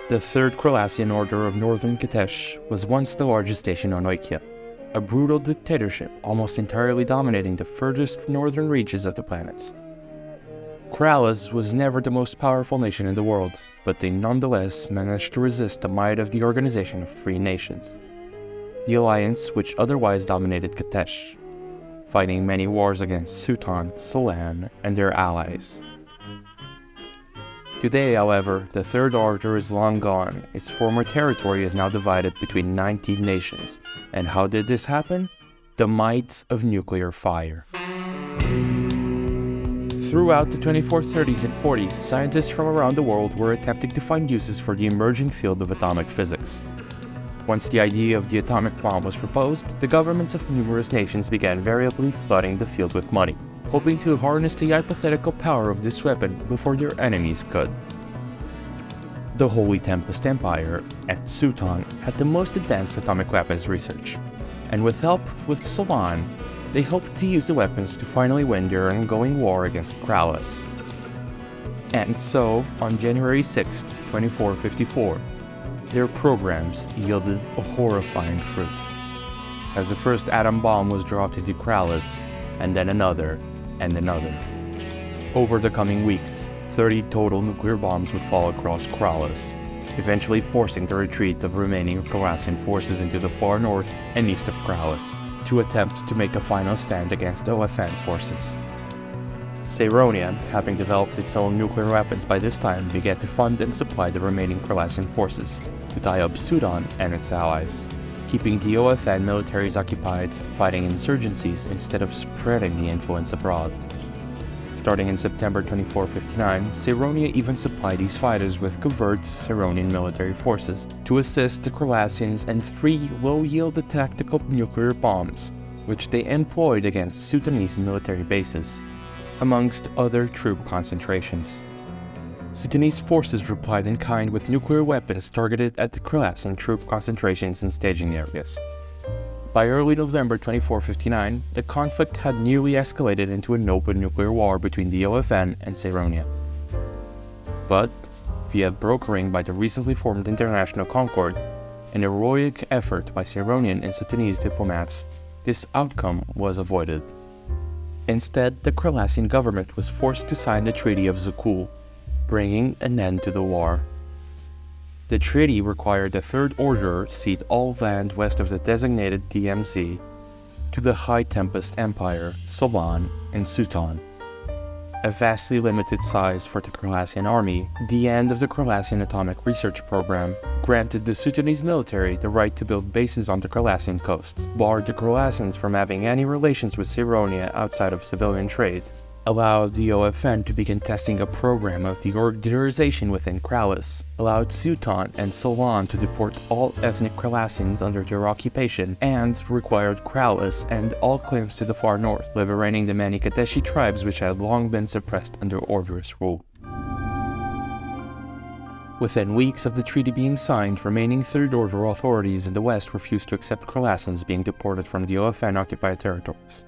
The Third Cralasian Order of Northern Katesh was once the largest nation on Oikia, a brutal dictatorship almost entirely dominating the furthest northern reaches of the planet. Cralas was never the most powerful nation in the world, but they nonetheless managed to resist the might of the Organization of Free Nations, the alliance which otherwise dominated Katesh, fighting many wars against Suton, Solan, and their allies. Today, however, the Third Order is long gone. Its former territory is now divided between 19 nations. And how did this happen? The might of nuclear fire. Throughout the 2430s and 40s, scientists from around the world were attempting to find uses for the emerging field of atomic physics. Once the idea of the atomic bomb was proposed, the governments of numerous nations began variably flooding the field with money, hoping to harness the hypothetical power of this weapon before their enemies could. The Holy Tempest Empire at Suton had the most advanced atomic weapons research, and with help with Solan, they hoped to use the weapons to finally win their ongoing war against Cralas. And so, on January 6, 2454, their programs yielded a horrifying fruit. As the first atom bomb was dropped into Cralas, and then another, and another. Over the coming weeks, 30 total nuclear bombs would fall across Cralas, eventually forcing the retreat of remaining Cralasian forces into the far north and east of Cralas, to attempt to make a final stand against OFN forces. Cyronia, having developed its own nuclear weapons by this time, began to fund and supply the remaining Cralasian forces, to tie up Suton and its allies, keeping the OFN militaries occupied fighting insurgencies instead of spreading the influence abroad. Starting in September 2459, Cyronia even supplied these fighters with covert Cyronian military forces to assist the Cralasians and 3 low-yield tactical nuclear bombs, which they employed against Sudanese military bases, amongst other troop concentrations. Sudanese forces replied in kind with nuclear weapons targeted at the Cralasian troop concentrations and staging areas. By early November 2459, the conflict had nearly escalated into an open nuclear war between the OFN and Cyronia. But, via brokering by the recently formed International Concord, an heroic effort by Cyronian and Sudanese diplomats, this outcome was avoided. Instead, the Cralasian government was forced to sign the Treaty of Zakul, bringing an end to the war. The treaty required the Third Order cede all land west of the designated DMZ to the High Tempest Empire, Solan, and Suton. A vastly limited size for the Cralasian army, the end of the Cralasian atomic research program granted the Sudanese military the right to build bases on the Cralasian coast, barred the Cralasians from having any relations with Cyronia outside of civilian trade, allowed the OFN to begin testing a program of reorganization within Cralas, allowed Suton and Solan to deport all ethnic Cralasians under their occupation, and required Cralas and all claims to the far north, liberating the many Kateshi tribes which had long been suppressed under Orderous rule. Within weeks of the treaty being signed, remaining Third Order authorities in the west refused to accept Cralasians being deported from the OFN-occupied territories,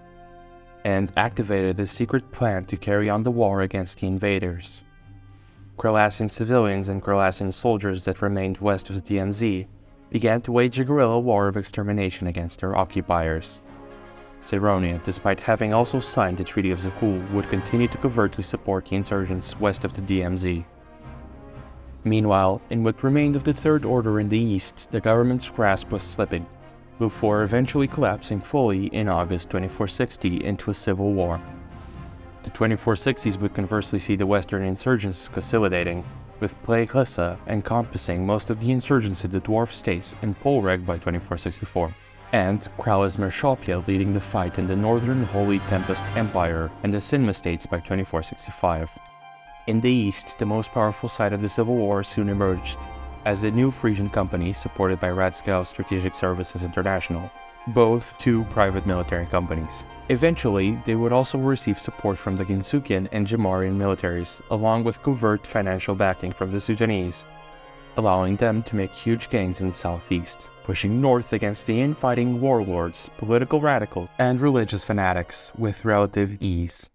and activated a secret plan to carry on the war against the invaders. Cralasian civilians and Cralasian soldiers that remained west of the DMZ began to wage a guerrilla war of extermination against their occupiers. Cyronia, despite having also signed the Treaty of Zakul, would continue to covertly support the insurgents west of the DMZ. Meanwhile, in what remained of the Third Order in the east, the government's grasp was slipping, before eventually collapsing fully in August 2460 into a civil war. The 2460s would conversely see the western insurgents consolidating, with Cralas encompassing most of the insurgents in the dwarf states and Polreg by 2464, and Cralas Mershopia leading the fight in the northern Holy Tempest Empire and the Sinma states by 2465. In the east, the most powerful side of the civil war soon emerged, as the new Frisian company, supported by Radsgau Strategic Services International, both 2 private military companies. Eventually, they would also receive support from the Ginsukyo and Jimarian militaries, along with covert financial backing from the Sudanese, allowing them to make huge gains in the southeast, pushing north against the infighting warlords, political radicals, and religious fanatics with relative ease.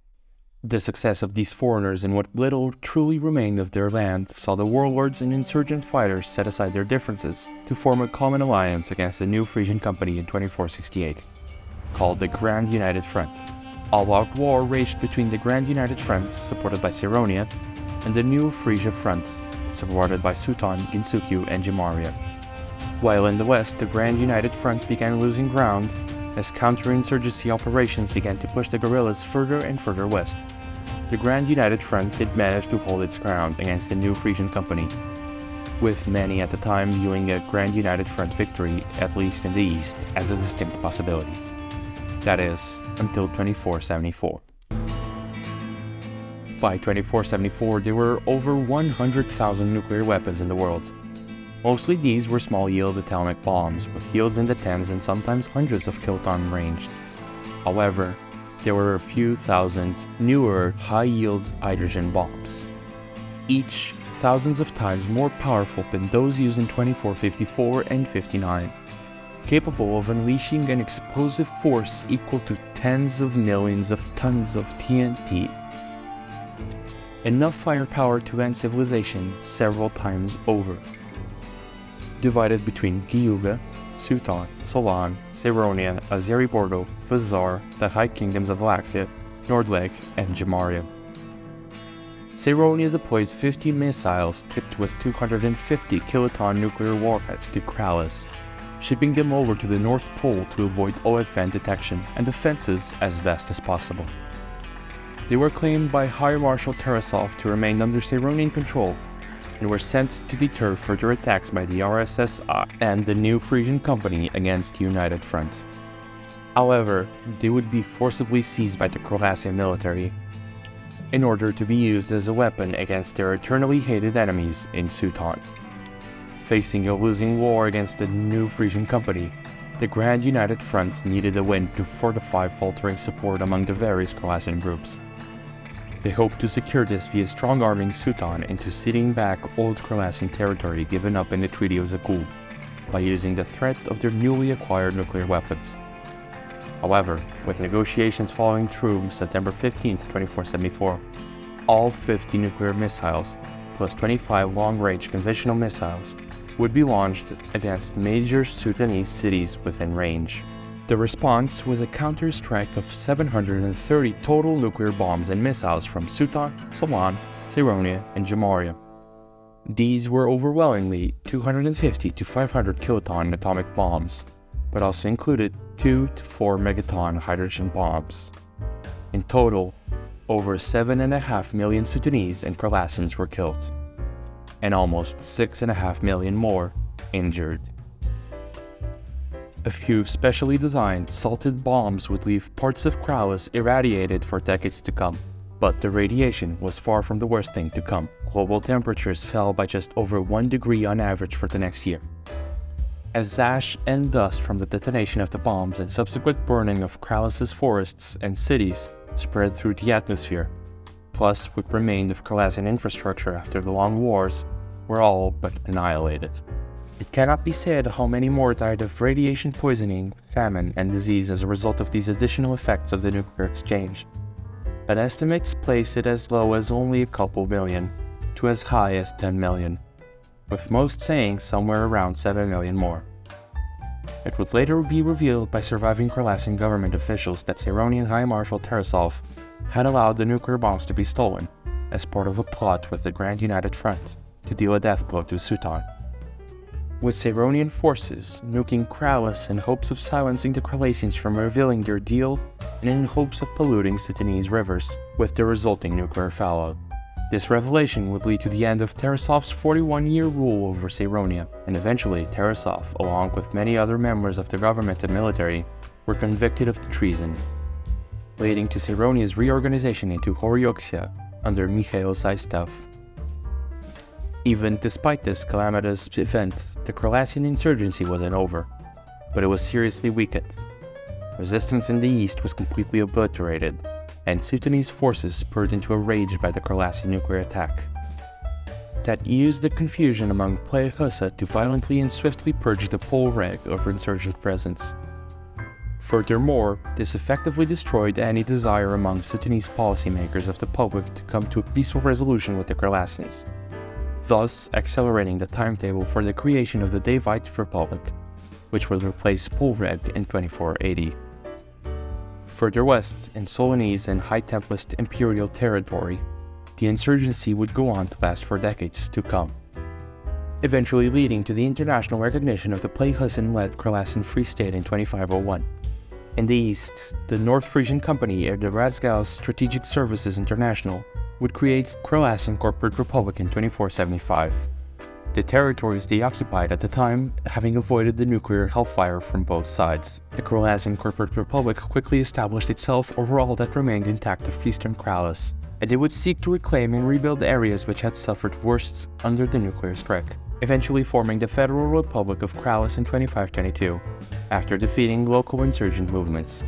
The success of these foreigners in what little truly remained of their land saw the warlords and insurgent fighters set aside their differences to form a common alliance against the new Frisian Company in 2468, called the Grand United Front. All-out war raged between the Grand United Front, supported by Cyronia, and the new Frisia Front, supported by Suton, Ginsukyo, and Jimaria. While in the west, the Grand United Front began losing ground as counterinsurgency operations began to push the guerrillas further and further west. The Grand United Front did manage to hold its ground against the new Frisian Company, with many at the time viewing a Grand United Front victory, at least in the east, as a distinct possibility. That is, until 2474. By 2474, there were over 100,000 nuclear weapons in the world. Mostly these were small-yield atomic bombs, with yields in the tens and sometimes hundreds of kiloton range. However, there were a few thousand newer, high-yield hydrogen bombs, each thousands of times more powerful than those used in 2454 and 59, capable of unleashing an explosive force equal to tens of millions of tons of TNT. Enough firepower to end civilization several times over. Divided between Gyuga, Suton, Solan, Cyronia, Azeri-Bordo, Fazar, the High Kingdoms of Alaxia, Nordleg, and Jimaria. Cyronia deploys 50 missiles tipped with 250 kiloton nuclear warheads to Cralas, shipping them over to the North Pole to avoid OFN detection and defenses as best as possible. They were claimed by High Marshal Tarasov to remain under Cyronian control, and were sent to deter further attacks by the RSSI and the new Frisian Company against the United Front. However, they would be forcibly seized by the Cralasian military, in order to be used as a weapon against their eternally hated enemies in Suton. Facing a losing war against the new Frisian Company, the Grand United Front needed a win to fortify faltering support among the various Cralasian groups. They hoped to secure this via strong-arming Suton into ceding back old Cralasian territory given up in the Treaty of Zakul, by using the threat of their newly acquired nuclear weapons. However, with negotiations following through September 15, 2474, all 50 nuclear missiles, plus 25 long-range conventional missiles, would be launched against major Sudanese cities within range. The response was a counter-strike of 730 total nuclear bombs and missiles from Suton, Solan, Cyronia, and Jimaria. These were overwhelmingly 250 to 500 kiloton atomic bombs, but also included 2 to 4 megaton hydrogen bombs. In total, over 7.5 million Sudanese and Cralasians were killed, and almost 6.5 million more injured. A few specially designed salted bombs would leave parts of Cralas irradiated for decades to come. But the radiation was far from the worst thing to come. Global temperatures fell by just over 1 degree on average for the next year. As ash and dust from the detonation of the bombs and subsequent burning of Cralas' forests and cities spread through the atmosphere, plus what remained of Cralasian infrastructure after the long wars, were all but annihilated. It cannot be said how many more died of radiation poisoning, famine, and disease as a result of these additional effects of the nuclear exchange, but estimates place it as low as only a couple million, to as high as 10 million, with most saying somewhere around 7 million more. It would later be revealed by surviving Cralasian government officials that Cyronian High Marshal Tarasov had allowed the nuclear bombs to be stolen, as part of a plot with the Grand United Front to deal a death blow to Suton. With Cyronian forces nuking Cralas in hopes of silencing the Cralasians from revealing their deal, and in hopes of polluting Sudanese rivers with the resulting nuclear fallout. This revelation would lead to the end of Tarasov's 41-year rule over Cyronia, and eventually Tarasov, along with many other members of the government and military, were convicted of treason, leading to Cyronia's reorganization into Horioxia under Mikhail Zaistov. Even despite this calamitous event, the Cralasian insurgency wasn't over, but it was seriously weakened. Resistance in the east was completely obliterated, and Sudanese forces spurred into a rage by the Cralasian nuclear attack that used the confusion among Playa Husa to violently and swiftly purge the Pole Reg of insurgent presence. Furthermore, this effectively destroyed any desire among Sudanese policymakers of the public to come to a peaceful resolution with the Cralasians, thus accelerating the timetable for the creation of the Daevite Republic, which would replace Pulreg in 2480. Further west, in Solanese and High Tempest imperial territory, the insurgency would go on to last for decades to come, eventually leading to the international recognition of the Play-Hussein-led Cralasian Free State in 2501. In the east, the North Frisian Company and the Razgau's Strategic Services International would create Cralasian Corporate Republic in 2475. The territories they occupied at the time having avoided the nuclear hellfire from both sides. The Cralasian Corporate Republic quickly established itself over all that remained intact of eastern Cralas, and it would seek to reclaim and rebuild areas which had suffered worst under the nuclear strike, eventually forming the Federal Republic of Cralas in 2522, after defeating local insurgent movements.